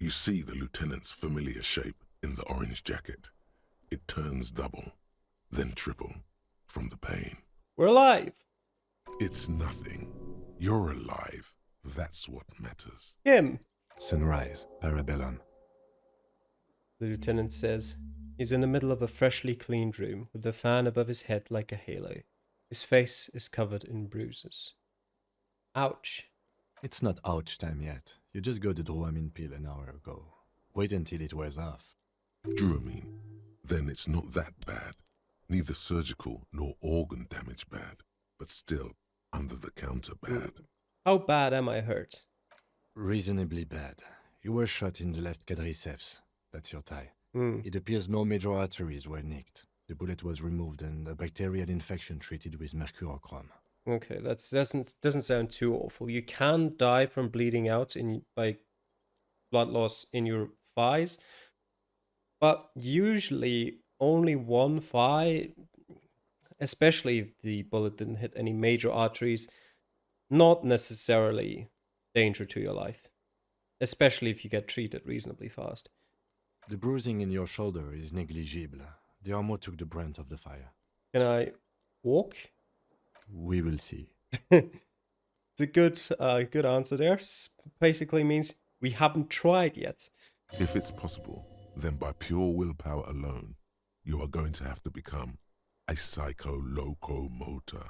You see the lieutenant's familiar shape in the orange jacket. It turns double, then triple, from the pain. We're alive. It's nothing. You're alive. That's what matters. Him, Sunrise, Parabellum. the lieutenant says. He's in the middle of a freshly cleaned room with the fan above his head like a halo. His face is covered in bruises. Ouch. It's not ouch time yet. You just got the Dramamine pill an hour ago. Wait until it wears off. Dramamine. Then it's not that bad. Neither surgical nor organ damage bad, but still under the counter bad. How bad am I hurt? Reasonably bad. You were shot in the left quadriceps. That's your thigh. Mm. It appears no major arteries were nicked. The bullet was removed and a bacterial infection treated with mercurochrome. Okay, that doesn't sound too awful. You can die from bleeding out by blood loss in your thighs, but usually only one thigh, especially if the bullet didn't hit any major arteries, not necessarily danger to your life, especially if you get treated reasonably fast. The bruising in your shoulder is negligible. The armor took the brunt of the fire. Can I walk? We will see. It's a good answer there. Basically means we haven't tried yet. If it's possible, then by pure willpower alone, you are going to have to become a psycho-locomotor.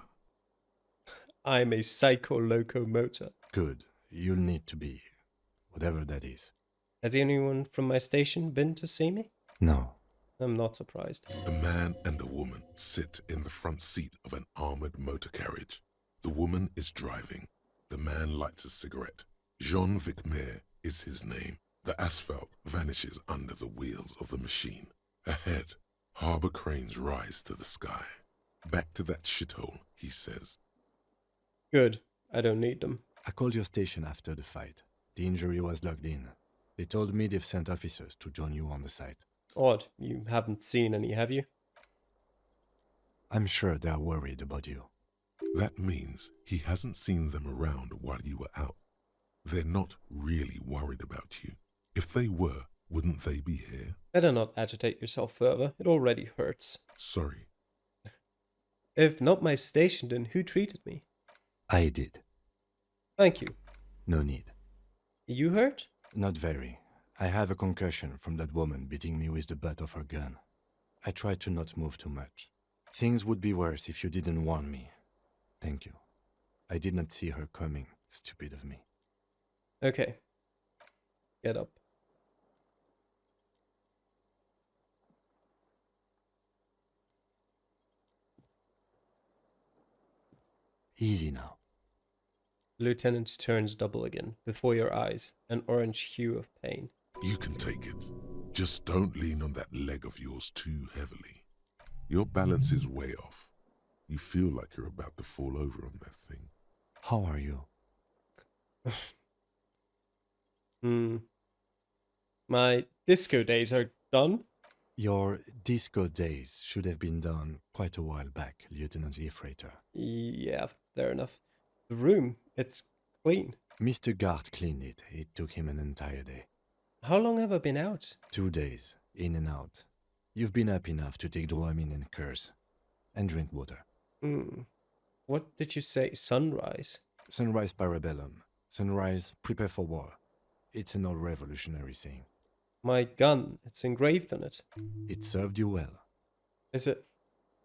I'm a psycho-locomotor. Good. You'll need to be. Whatever that is. Has anyone from my station been to see me? No. I'm not surprised. A man and a woman sit in the front seat of an armored motor carriage. The woman is driving. The man lights a cigarette. Jean Vicmer is his name. The asphalt vanishes under the wheels of the machine. Ahead, harbor cranes rise to the sky. Back to that shithole, he says. Good. I don't need them. I called your station after the fight. The injury was logged in. They told me they've sent officers to join you on the site. Odd. You haven't seen any, have you? I'm sure they're worried about you. That means he hasn't seen them around while you were out. They're not really worried about you. If they were, wouldn't they be here? Better not agitate yourself further. It already hurts. Sorry. If not my station, then who treated me? I did. Thank you. No need. You hurt? Not very. I have a concussion from that woman beating me with the butt of her gun. I tried to not move too much. Things would be worse if you didn't warn me. Thank you. I did not see her coming. Stupid of me. Okay. Get up. Easy now. The lieutenant turns double again, before your eyes, an orange hue of pain. You can take it. Just don't lean on that leg of yours too heavily. Your balance is way off. You feel like you're about to fall over on that thing. How are you? My disco days are done. Your disco days should have been done quite a while back, Lieutenant Efrater. Yeah, fair enough. The room, it's clean. Mr. Gart cleaned it. It took him an entire day. How long have I been out? 2 days, in and out. You've been up enough to take Dramamine and curse. And drink water. What did you say? Sunrise? Sunrise Parabellum. Sunrise, prepare for war. It's an old revolutionary saying. My gun, it's engraved on it. It served you well. Is it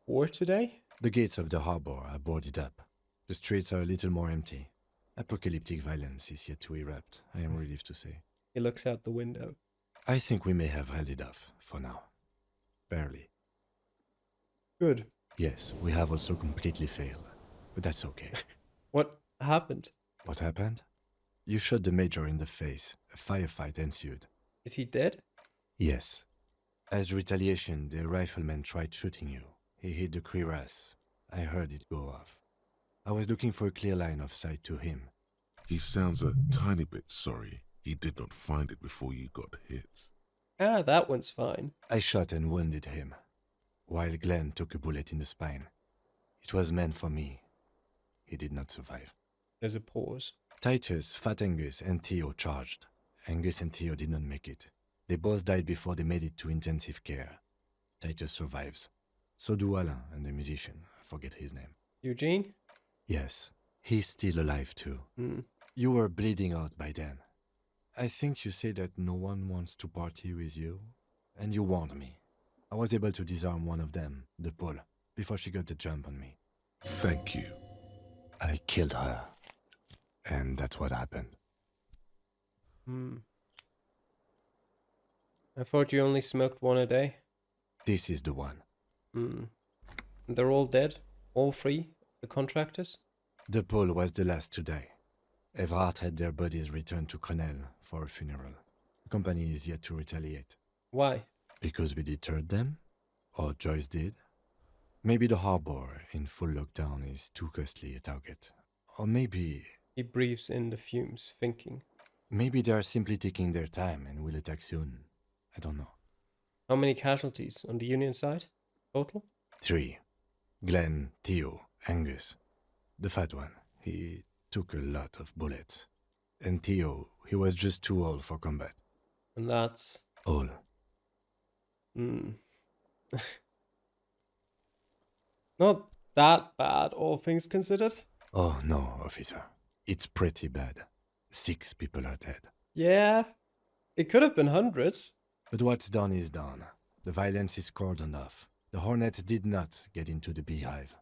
war today? The gates of the harbor are boarded up. The streets are a little more empty. Apocalyptic violence is yet to erupt, I am relieved to say. He looks out the window. I think we may have held it off, for now. Barely. Good. Yes, we have also completely failed. But that's okay. What happened? What happened? You shot the major in the face. A firefight ensued. Is he dead? Yes. As retaliation, the rifleman tried shooting you. He hit the cuirass. I heard it go off. I was looking for a clear line of sight to him. He sounds a tiny bit sorry he did not find it before you got hit. Ah, that one's fine. I shot and wounded him, while Glenn took a bullet in the spine. It was meant for me. He did not survive. There's a pause. Titus, Fat Angus, and Theo charged. Angus and Theo did not make it. They both died before they made it to intensive care. Titus survives. So do Alain and the musician. I forget his name. Eugene? Yes, he's still alive too. Hmm. You were bleeding out by then. I think you say that no one wants to party with you, and you warned me. I was able to disarm one of them, the Paul, before she got the jump on me. Thank you. I killed her, and that's what happened. Hmm. I thought you only smoked one a day. This is the one. Hmm. And they're all dead? All three? The contractors? The Paul was the last to die. Everard had their bodies returned to Crenel for a funeral. The company is yet to retaliate. Why? Because we deterred them? Or Joyce did? Maybe the harbor in full lockdown is too costly a target. Or maybe He breathes in the fumes, thinking. they are simply taking their time and will attack soon. I don't know. How many casualties on the Union side? Total? 3. Glenn, Theo, Angus. The fat one. He took a lot of bullets. And Theo, he was just too old for combat. And that's... All. Hmm. Not that bad, all things considered. Oh no, officer. It's pretty bad. 6 people are dead. Yeah. It could have been hundreds. But what's done is done. The violence is cordoned off. The Hornets did not get into the beehive.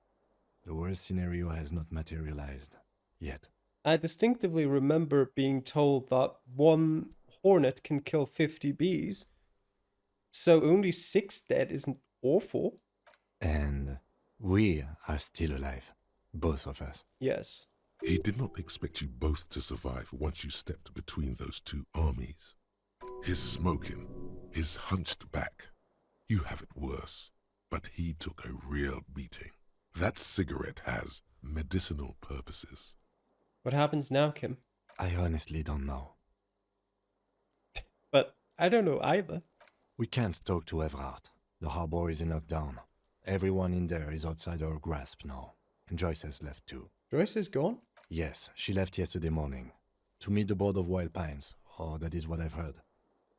The worst scenario has not materialized. Yet. I distinctively remember being told that one hornet can kill 50 bees. So only 6 dead isn't awful. And we are still alive. Both of us. Yes. He did not expect you both to survive once you stepped between those two armies. His smoking, his hunched back. You have it worse, but he took a real beating. That cigarette has medicinal purposes. What happens now, Kim? I honestly don't know. But I don't know either. We can't talk to Everard. The harbor is in lockdown. Everyone in there is outside our grasp now. And Joyce has left too. Joyce is gone? Yes, she left yesterday morning. To meet the board of Wild Pines, or that is what I've heard.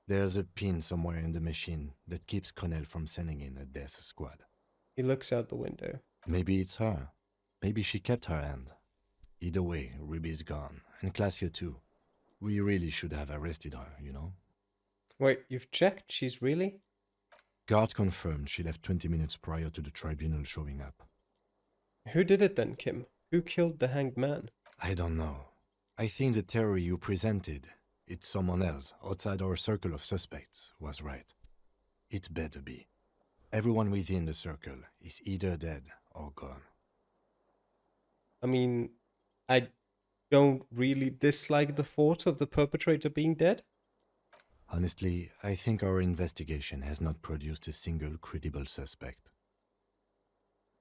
There's a pin somewhere in the machine that keeps Connell from sending in a death squad. He looks out the window. Maybe it's her. Maybe she kept her hand. Either way, Ruby's gone. And Classio too. We really should have arrested her, you know? Wait, you've checked? She's really? Guard confirmed she left 20 minutes prior to the tribunal showing up. Who did it then, Kim? Who killed the hanged man? I don't know. I think the theory you presented, it's someone else outside our circle of suspects, was right. It better be. Everyone within the circle is either dead or gone. I mean, I don't really dislike the thought of the perpetrator being dead. Honestly, I think our investigation has not produced a single credible suspect.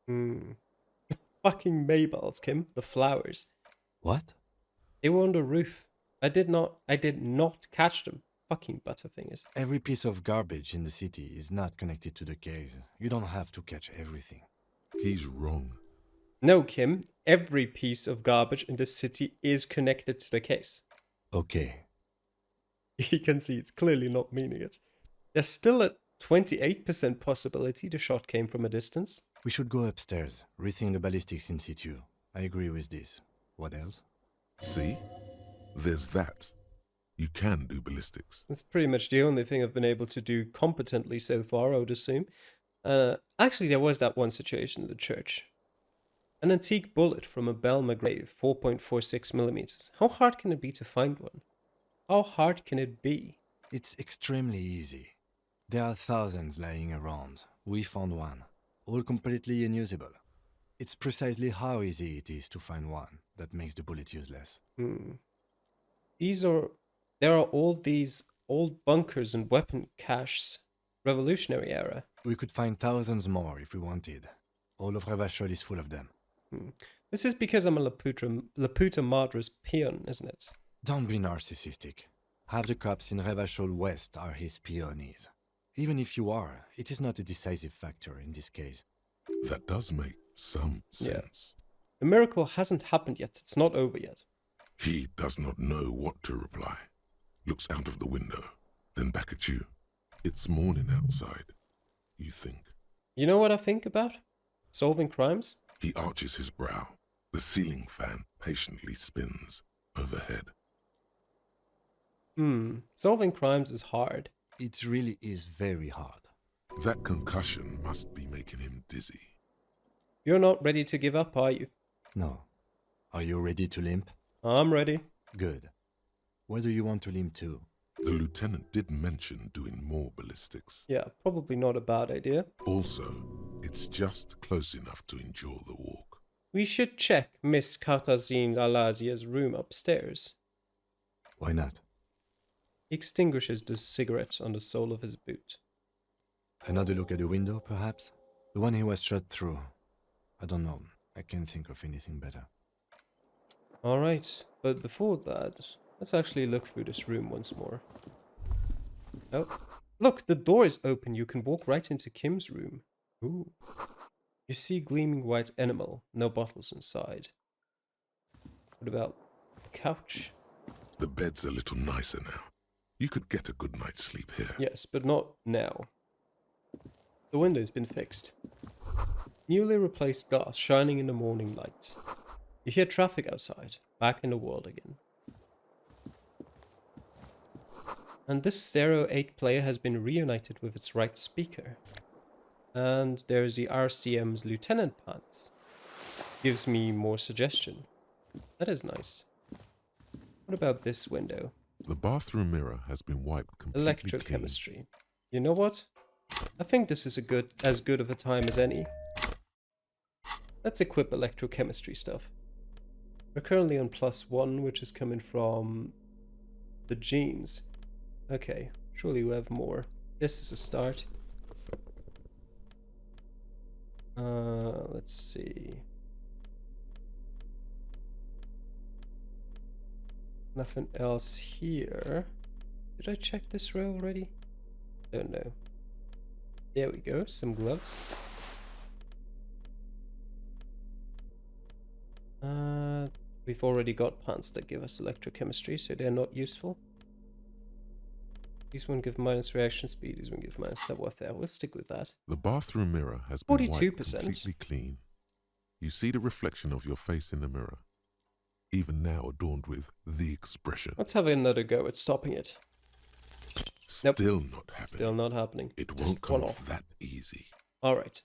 Fucking Maybells, Kim. The flowers. What? They were on the roof. I did not catch them. Fucking butterfingers. Every piece of garbage in the city is not connected to the case. You don't have to catch everything. He's wrong. No, Kim. Every piece of garbage in the city is connected to the case. Okay. You can see it's clearly not meaning it. There's still a 28% possibility the shot came from a distance. We should go upstairs, rethink the ballistics in situ. I agree with this. What else? See? There's that. You can do ballistics. That's pretty much the only thing I've been able to do competently so far, I would assume. Actually, there was that one situation in the church. An antique bullet from a Belle Magrave, 4.46 millimeters. How hard can it be to find one? How hard can it be? It's extremely easy. There are thousands lying around. We found one. All completely unusable. It's precisely how easy it is to find one that makes the bullet useless. There are all these old bunkers and weapon caches, Revolutionary era. We could find thousands more if we wanted. All of Revachol is full of them. This is because I'm a Laputa Madra's peon, isn't it? Don't be narcissistic. Half the cops in Revachol West are his peonies. Even if you are, it is not a decisive factor in this case. That does make some sense. The miracle hasn't happened yet. It's not over yet. He does not know what to reply. looks out of the window, then back at you. It's morning outside, you think. You know what I think about? Solving crimes? He arches his brow. The ceiling fan patiently spins overhead. Solving crimes is hard. It really is very hard. That concussion must be making him dizzy. You're not ready to give up, are you? No. Are you ready to limp? I'm ready. Good. Where do you want to limp to? The lieutenant did mention doing more ballistics. Yeah, probably not a bad idea. Also, it's just close enough to endure the walk. We should check Miss Katazine Alazia's room upstairs. Why not? He extinguishes the cigarette on the sole of his boot. Another look at the window, perhaps? The one he was shot through. I don't know. I can't think of anything better. Alright, but before that, let's actually look through this room once more. Oh, look, the door is open. You can walk right into Kim's room. Ooh. You see gleaming white enamel, no bottles inside. What about the couch? The bed's a little nicer now. You could get a good night's sleep here. Yes, but not now. The window's been fixed. Newly replaced glass shining in the morning light. You hear traffic outside, back in the world again. And this stereo 8 player has been reunited with its right speaker. And there's the RCM's lieutenant pants. Gives me more suggestion. That is nice. What about this window? The bathroom mirror has been wiped completely clean. Electrochemistry. You know what? I think this is as good of a time as any. Let's equip electrochemistry stuff. We're currently on +1, which is coming from the genes. Okay, surely we have more. This is a start. Let's see. Nothing else here. Did I check this row already? Don't know. There we go, some gloves. We've already got pants that give us electrochemistry, so they're not useful. These one give minus reaction speed, these one give minus subwarfare. We'll stick with that. The bathroom mirror has been wiped 42%. completely clean. You see the reflection of your face in the mirror, even now adorned with the expression. Let's have another go at stopping it. Nope. Still not happening. Still not happening. It Just won't come one off that easy. Alright.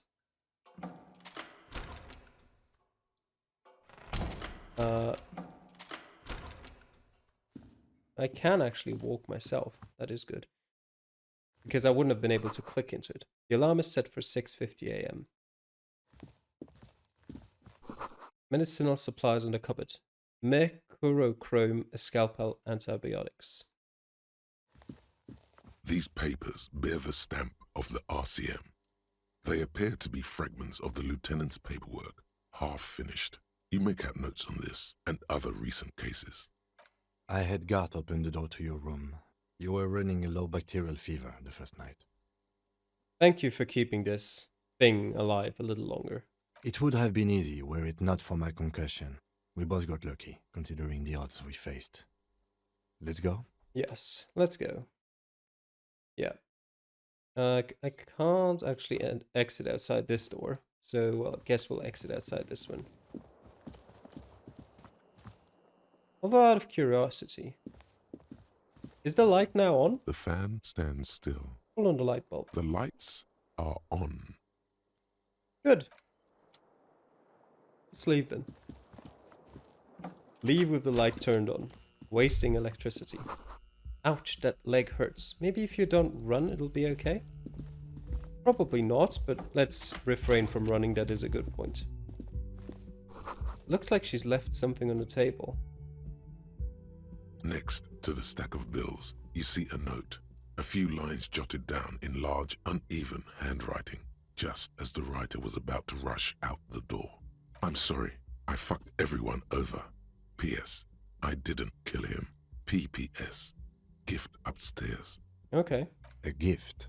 I can actually walk myself. That is good. Because I wouldn't have been able to click into it. The alarm is set for 6:50 a.m. Medicinal supplies on the cupboard. Mercurochrome, a scalpel, antibiotics. These papers bear the stamp of the RCM. They appear to be fragments of the lieutenant's paperwork, half finished. You make out notes on this and other recent cases. I had Gart open the door to your room. You were running a low bacterial fever the first night. Thank you for keeping this thing alive a little longer. It would have been easy were it not for my concussion. We both got lucky, considering the odds we faced. Let's go? Yes, let's go. Yeah. I can't actually exit outside this door, so well, I guess we'll exit outside this one. Although out of curiosity, is the light now on? The fan stands still. Hold on the light bulb. The lights are on. Good. Let's leave then. Leave with the light turned on, wasting electricity. Ouch, that leg hurts. Maybe if you don't run, it'll be okay? Probably not, but let's refrain from running, that is a good point. Looks like she's left something on the table. Next to the stack of bills, you see a note. A few lines jotted down in large, uneven handwriting, just as the writer was about to rush out the door. I'm sorry, I fucked everyone over. P.S. I didn't kill him. P.P.S. Gift upstairs. Okay. A gift.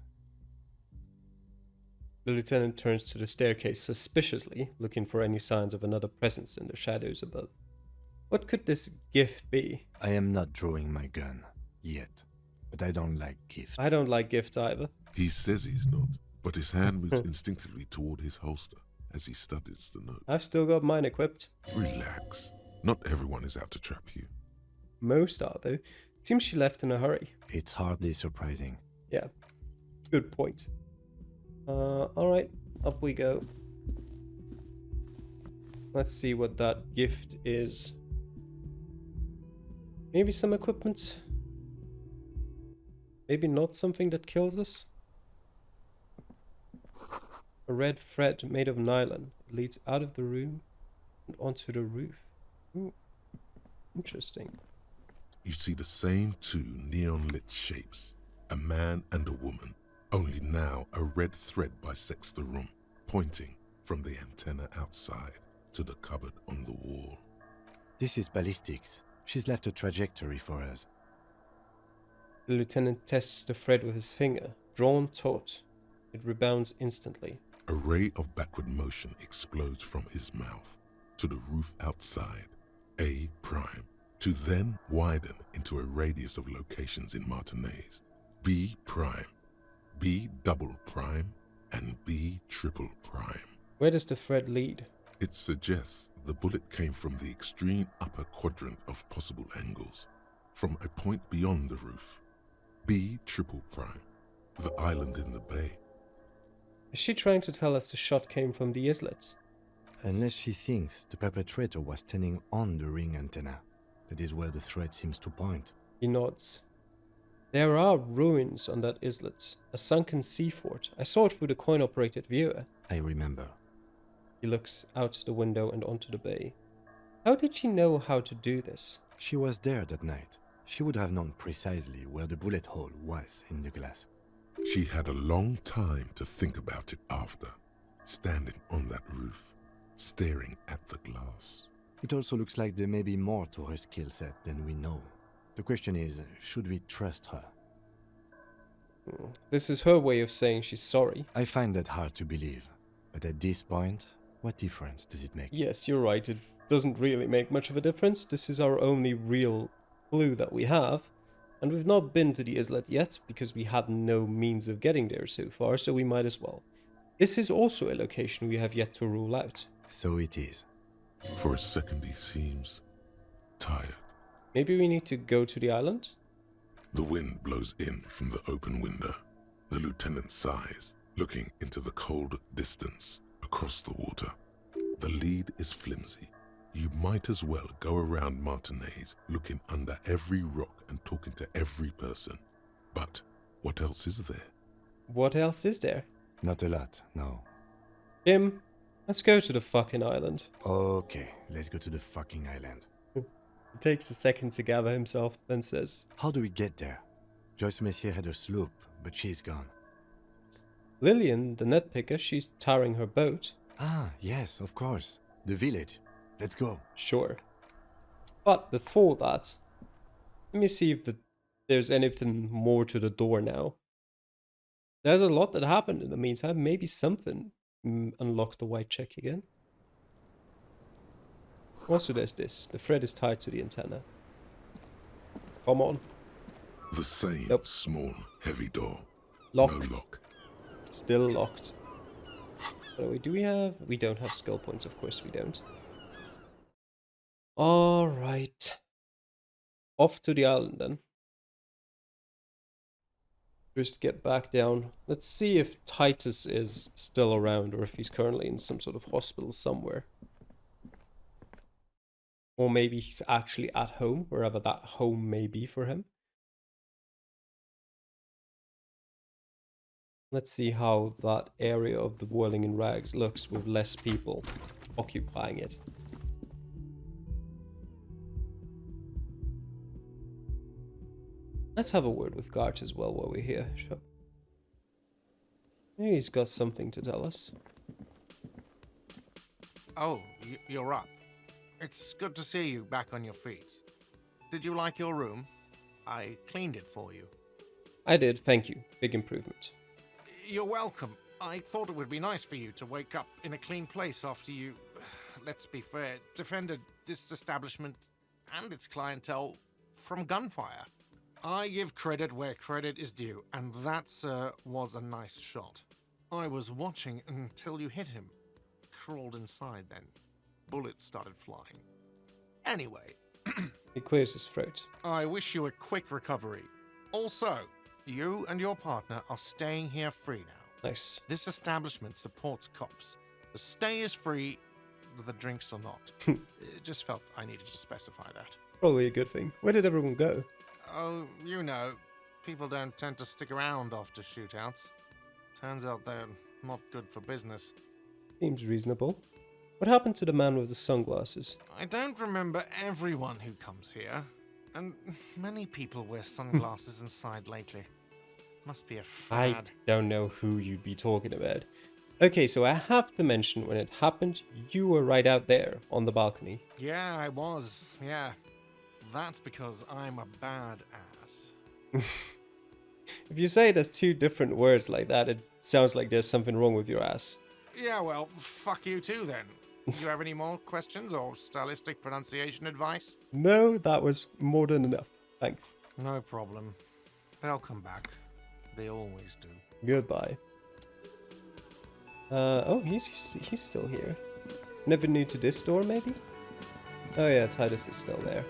The lieutenant turns to the staircase suspiciously, looking for any signs of another presence in the shadows above. What could this gift be? I am not drawing my gun. yet. But I don't like gifts. I don't like gifts either. He says he's not, but his hand moves instinctively toward his holster as he studies the note. I've still got mine equipped. Relax. Not everyone is out to trap you. Most are, though. Seems she left in a hurry. It's hardly surprising. Yeah, good point. Alright, up we go. Let's see what that gift is. Maybe some equipment? Maybe not something that kills us? A red thread made of nylon leads out of the room and onto the roof. Ooh, interesting. You see the same two neon-lit shapes, a man and a woman, only now a red thread bisects the room, pointing from the antenna outside to the cupboard on the wall. This is ballistics. She's left a trajectory for us. The lieutenant tests the thread with his finger, drawn taut. It rebounds instantly. A ray of backward motion explodes from his mouth to the roof outside, A prime, to then widen into a radius of locations in Martinez, B prime, B double prime, and B triple prime. Where does the thread lead? It suggests the bullet came from the extreme upper quadrant of possible angles, from a point beyond the roof, B triple prime, the island in the bay. Is she trying to tell us the shot came from the islet? Unless she thinks the perpetrator was standing on the ring antenna. That is where the thread seems to point. He nods. There are ruins on that islet, a sunken sea fort. I saw it through the coin-operated viewer. I remember. He looks out the window and onto the bay. How did she know how to do this? She was there that night. She would have known precisely where the bullet hole was in the glass. She had a long time to think about it after, standing on that roof, staring at the glass. It also looks like there may be more to her skill set than we know. The question is, should we trust her? This is her way of saying she's sorry. I find that hard to believe. But at this point, what difference does it make? Yes, you're right. It doesn't really make much of a difference. This is our only real clue that we have. And we've not been to the islet yet, because we had no means of getting there so far, so we might as well. This is also a location we have yet to rule out. So it is. For a second he seems tired. Maybe we need to go to the island? The wind blows in from the open window. The lieutenant sighs, looking into the cold distance across the water. The lead is flimsy. You might as well go around Martinez, looking under every rock and talking to every person. But what else is there? What else is there? Not a lot, no. Kim, let's go to the fucking island. Okay, let's go to the fucking island. He takes a second to gather himself, then says, How do we get there? Joyce Messier had a sloop, but she's gone. Lillian, the net picker, she's tarring her boat. Ah, yes, of course. The village. Let's go. Sure. But before that, let me see if there's anything more to the door now. There's a lot that happened in the meantime. Maybe something unlocked the white check again. Also, there's this. The thread is tied to the antenna. Come on. The same Nope. small, heavy door. Locked. No lock. Still locked. Do we have... We don't have skill points, of course we don't. Alright. Off to the island then. Just get back down. Let's see if Titus is still around or if he's currently in some sort of hospital somewhere. Or maybe he's actually at home, wherever that home may be for him. Let's see how that area of the Whirling in Rags looks with less people occupying it. Let's have a word with Gart as well while we're here. Sure. He's got something to tell us. Oh, you're up. It's good to see you back on your feet. Did you like your room? I cleaned it for you. I did, thank you. Big improvement. You're welcome. I thought it would be nice for you to wake up in a clean place after you, let's be fair, defended this establishment and its clientele from gunfire. I give credit where credit is due, and that, sir, was a nice shot. I was watching until you hit him. Crawled inside then. Bullets started flying. Anyway, He clears his throat. I wish you a quick recovery. Also, you and your partner are staying here free now. Nice. This establishment supports cops. The stay is free, the drinks are not. It just felt I needed to specify that. Probably a good thing. Where did everyone go? Oh, you know, people don't tend to stick around after shootouts. Turns out they're not good for business. Seems reasonable. What happened to the man with the sunglasses? I don't remember everyone who comes here, and many people wear sunglasses inside lately. Must be a I fad. don't know who you'd be talking about. Okay, so I have to mention when it happened, you were right out there on the balcony. Yeah, I was. Yeah. That's because I'm a bad ass. If you say it as two different words like that, it sounds like there's something wrong with your ass. Yeah, well, fuck you too then. Do you have any more questions or stylistic pronunciation advice? No, that was more than enough. Thanks. No problem. They'll come back. They always do. Goodbye. Oh, he's still here. Never new to this door, maybe? Oh yeah, Titus is still there.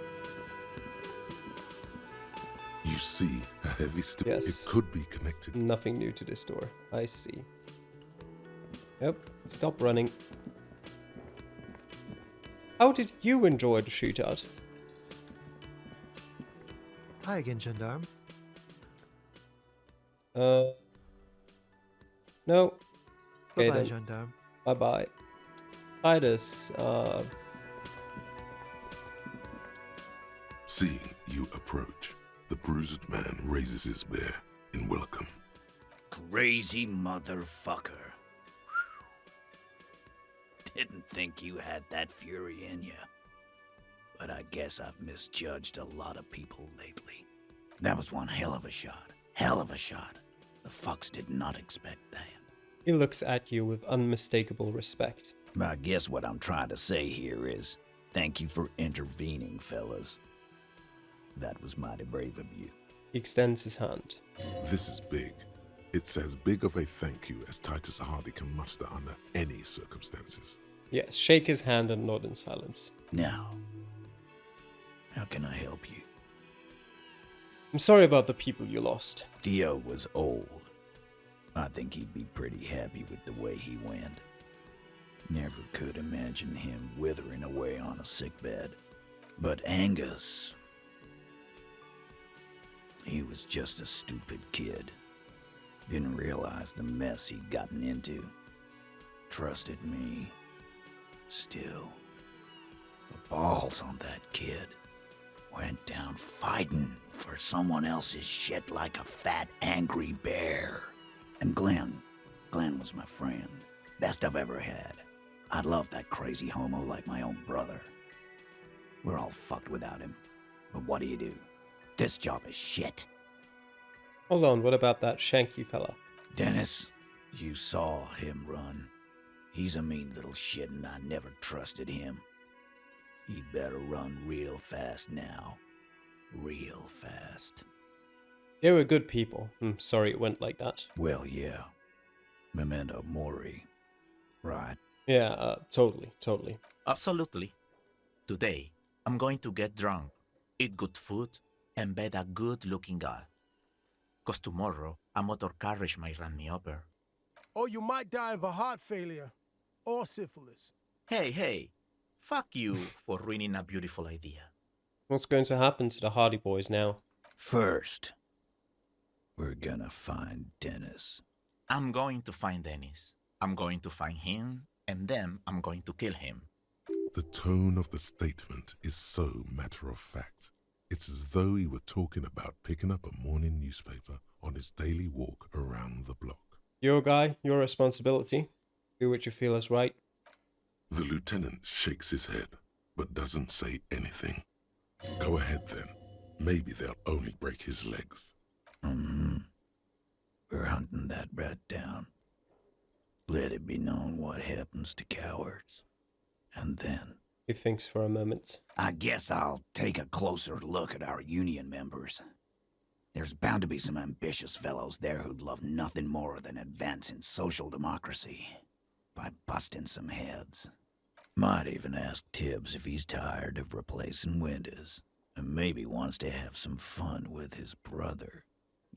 You see a heavy steel. Yes. It could be connected. Nothing new to this door. I see. Yep, stop running. How did you enjoy the shootout? Hi again, Gendarme. No. Okay, Bye-bye, then. Gendarme. Bye-bye. Titus, Seeing you approach, the bruised man raises his bear in welcome. Crazy motherfucker. Didn't think you had that fury in you. But I guess I've misjudged a lot of people lately. That was one hell of a shot. Hell of a shot. The fucks did not expect that. he looks at you with unmistakable respect. I guess what I'm trying to say here is, thank you for intervening, fellas. That was mighty brave of you. He extends his hand. This is big. It's as big of a thank you as Titus Hardy can muster under any circumstances. Yes, shake his hand and nod in silence. Now, how can I help you? I'm sorry about the people you lost. Dio was old. I think he'd be pretty happy with the way he went. Never could imagine him withering away on a sickbed. But Angus... he was just a stupid kid. Didn't realize the mess he'd gotten into. Trusted me. Still, the balls on that kid. Went down fighting for someone else's shit like a fat, angry bear. And Glenn was my friend. Best I've ever had. I love that crazy homo like my own brother. We're all fucked without him. But what do you do? This job is shit. Hold on, what about that Shanky fella? Dennis, you saw him run. He's a mean little shit and I never trusted him. He'd better run real fast now. Real fast. They were good people. I'm sorry it went like that. Well, yeah. Memento mori. Right. Yeah, totally. Absolutely. Today, I'm going to get drunk, eat good food, and bed a good-looking girl. 'Cause tomorrow, a motor carriage might run me over. Or you might die of a heart failure or syphilis. Hey, fuck you for ruining a beautiful idea. What's going to happen to the Hardy Boys now? First, we're gonna find Dennis. I'm going to find Dennis. I'm going to find him, and then I'm going to kill him. The tone of the statement is so matter-of-fact. It's as though he were talking about picking up a morning newspaper on his daily walk around the block. Your guy, your responsibility. Do what you feel is right. The lieutenant shakes his head, but doesn't say anything. Go ahead then. Maybe they'll only break his legs. We're hunting that rat down. Let it be known what happens to cowards. And then... He thinks for a moment. I guess I'll take a closer look at our union members. There's bound to be some ambitious fellows there who'd love nothing more than advancing social democracy by busting some heads. Might even ask Tibbs if he's tired of replacing windows, and maybe wants to have some fun with his brother.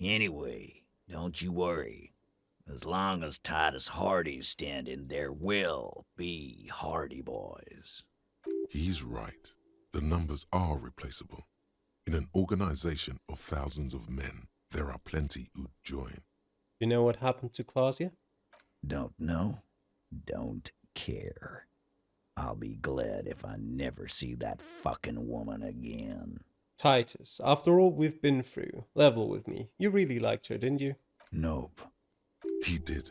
Anyway, don't you worry. As long as Titus Hardy's standing, there will be Hardy boys. He's right. The numbers are replaceable. In an organization of thousands of men, there are plenty who'd join. You know what happened to Clausia? Don't know? Don't care. I'll be glad if I never see that fucking woman again. Titus, after all we've been through, level with me. You really liked her, didn't you? Nope. He did.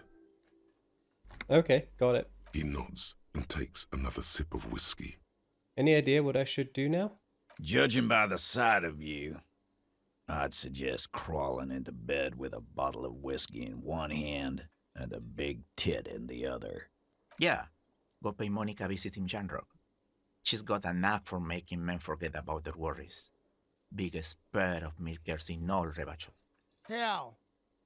Okay, got it. He nods and takes another sip of whiskey. Any idea what I should do now? Judging by the sight of you, I'd suggest crawling into bed with a bottle of whiskey in one hand and a big tit in the other. Yeah, go pay Monica a visit in Janrock. She's got a knack for making men forget about their worries. Biggest pair of milkers in all Rebachel. Hell,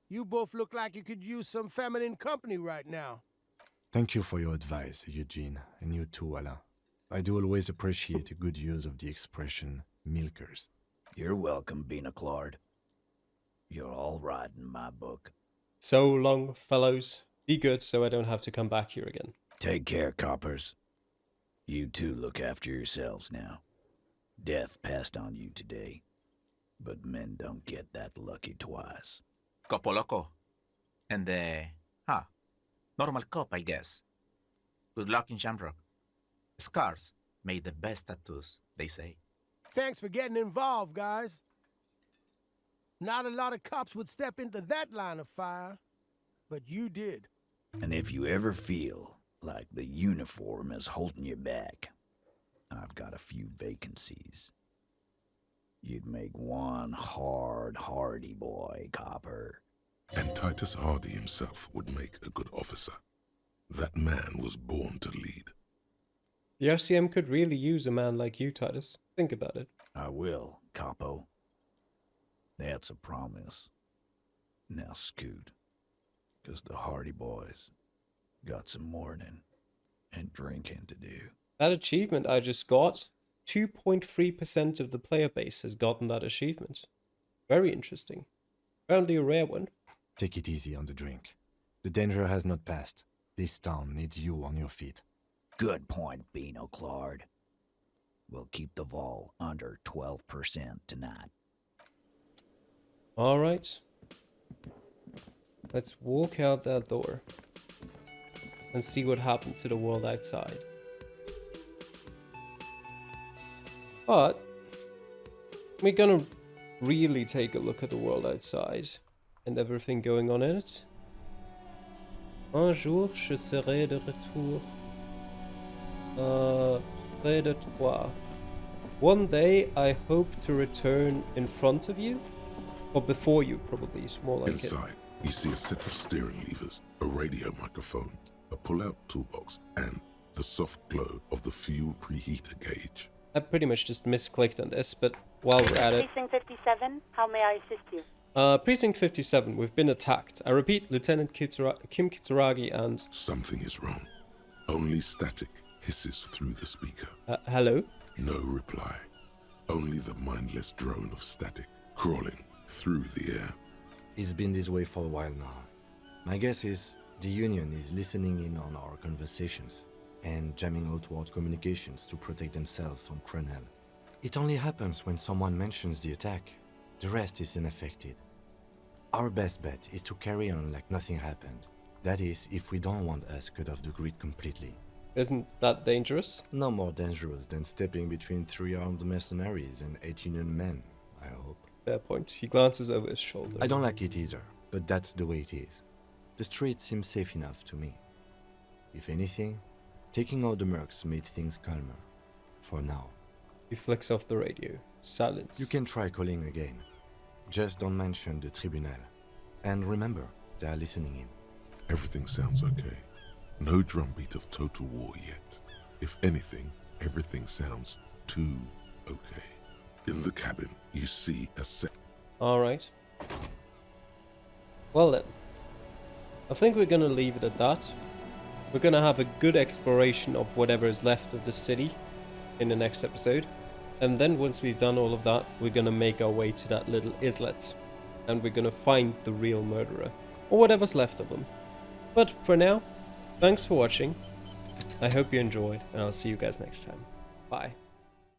you both look like you could use some feminine company right now. Thank you for your advice, Eugene, and you too, Alain. I do always appreciate a good use of the expression milkers. You're welcome, Bina Claude. You're all right in my book. So long, fellows. Be good so I don't have to come back here again. Take care, coppers. You two look after yourselves now. Death passed on you today, but men don't get that lucky twice. Copo Loco. And normal cop, I guess. Good luck in Shamrock. Scars made the best tattoos, they say. Thanks for getting involved, guys. Not a lot of cops would step into that line of fire, but you did. And if you ever feel like the uniform is holding you back, I've got a few vacancies. You'd make one hardy boy, copper. And Titus Hardy himself would make a good officer. That man was born to lead. The RCM could really use a man like you, Titus. Think about it. I will, capo. That's a promise. Now scoot, 'cause the Hardy boys got some mourning and drinking to do. That achievement I just got, 2.3% of the player base has gotten that achievement. Very interesting. Apparently a rare one. Take it easy on the drink. The danger has not passed. This town needs you on your feet. Good point, Bino Claude. We'll keep the vol under 12% tonight. Alright. Let's walk out that door and see what happened to the world outside. But we're gonna really take a look at the world outside and everything going on in it. Un jour, je serai de retour près de toi. One day, I hope to return in front of you, or before you, probably. It's more like it. Inside, you see a set of steering levers, a radio microphone, a pull-out toolbox, and the soft glow of the fuel preheater gauge. I pretty much just misclicked on this, but while we're at it... Precinct 57, how may I assist you? Precinct 57, we've been attacked. I repeat, Lieutenant Kim Kitsuragi and... Something is wrong. Only static hisses through the speaker. Hello? No reply. Only the mindless drone of static crawling through the air. It's been this way for a while now. My guess is the Union is listening in on our conversations and jamming out our communications to protect themselves from Crenel. It only happens when someone mentions the attack. The rest is unaffected. Our best bet is to carry on like nothing happened. That is, if we don't want us cut off the grid completely. Isn't that dangerous? No more dangerous than stepping between 3 armed mercenaries and 8 Union men, I hope. Fair point. He glances over his shoulder. I don't like it either, but that's the way it is. The street seems safe enough to me. If anything, taking out the mercs made things calmer. For now. He flicks off the radio. Silence. You can try calling again. Just don't mention the tribunal. And remember, they are listening in. Everything sounds okay. No drumbeat of total war yet. If anything, everything sounds too okay. In the cabin, you see a set... Alright. Well then, I think we're gonna leave it at that. We're gonna have a good exploration of whatever is left of the city in the next episode. And then once we've done all of that, we're gonna make our way to that little islet. And we're gonna find the real murderer. Or whatever's left of them. But for now, thanks for watching. I hope you enjoyed, and I'll see you guys next time. Bye.